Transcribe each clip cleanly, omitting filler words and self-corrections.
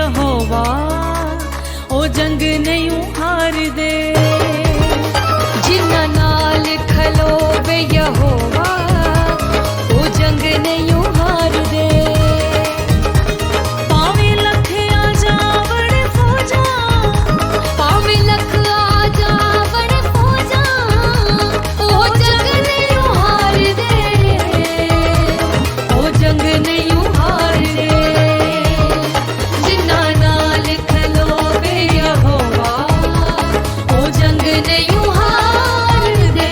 यहोवा ओ जंग नहीं हार दे जिन्ना नाल खलोवे यहोवा ओ जंग नहीं हार दे पावे लख आ जावड़ फौजा पावे लख आ जावड़ फौजा ओ जंग नहीं हार दे ओ जंग नहीं हार दे जिन्ना नाल खलोवे यहोवा ओ जंग नहीं हार दे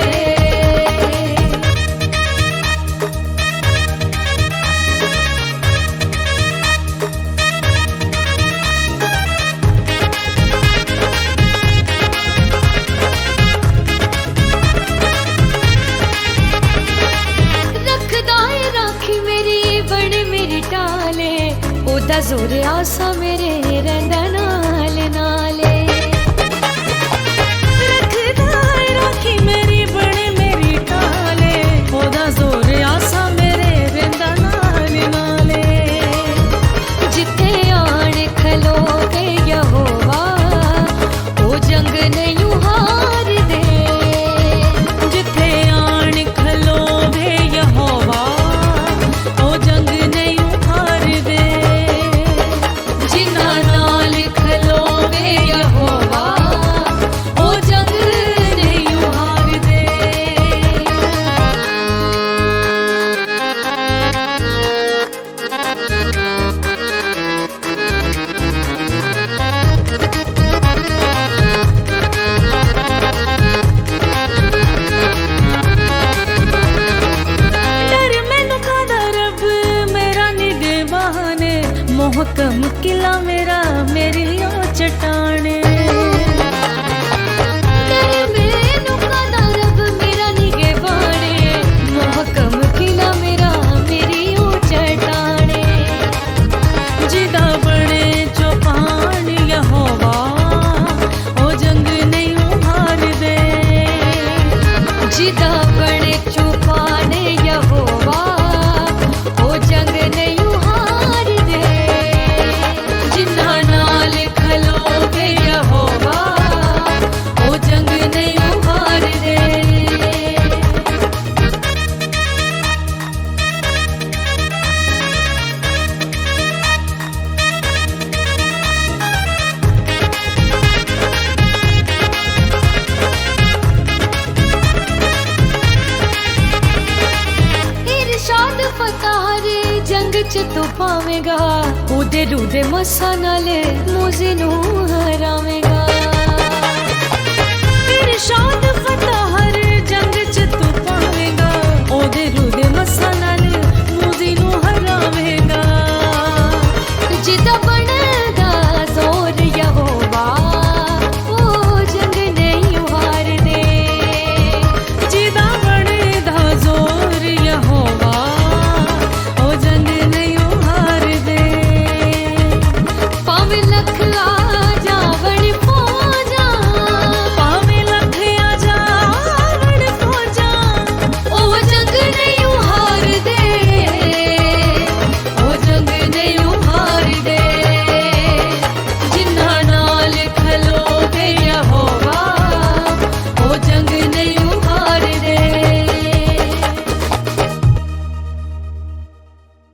रखदा है राखी मेरी बने मेरी टाले ओदा जोर आसा मेरे रंदा नाल नाले रखदा है राखी मेरी बने मेरी टाले ओदा जोर आसा मेरे रंदा नाले नाले जिथे आण खलोवे यहोवा ओ जंग नहीं हार दे जिथे आण खलोवे यहोवा ओ जंग नहीं हार दे जिन्ना नाल खलोवे यहोवा ओ जंग नहीं हार दे डर मैनू खादा रब मेरा निगहबान मोहकम किला मेरा मेरी ओ चट्टान तेरे मैनू कादा रब मेरा निगहबान मोहकम किला मेरा मेरी ओ चट्टाने जिदा बड़े चौपान यहोवा ओ जंग नहीं हार दे जिदा बड़े चुपाने यहोवा ओ जंग नहीं हार दे जिन्ना नाल खलोवे यहोवा ओ जंग नहीं हार दे इरशाद फतार जंग च तू पावेगा ओदे रूदे मसा नाले मूजी नू हरावेगा इरशाद फतह हर जंग च तू पावेगा ओदे रूदे मसा नाल मूजी नू हरावेगा जिदा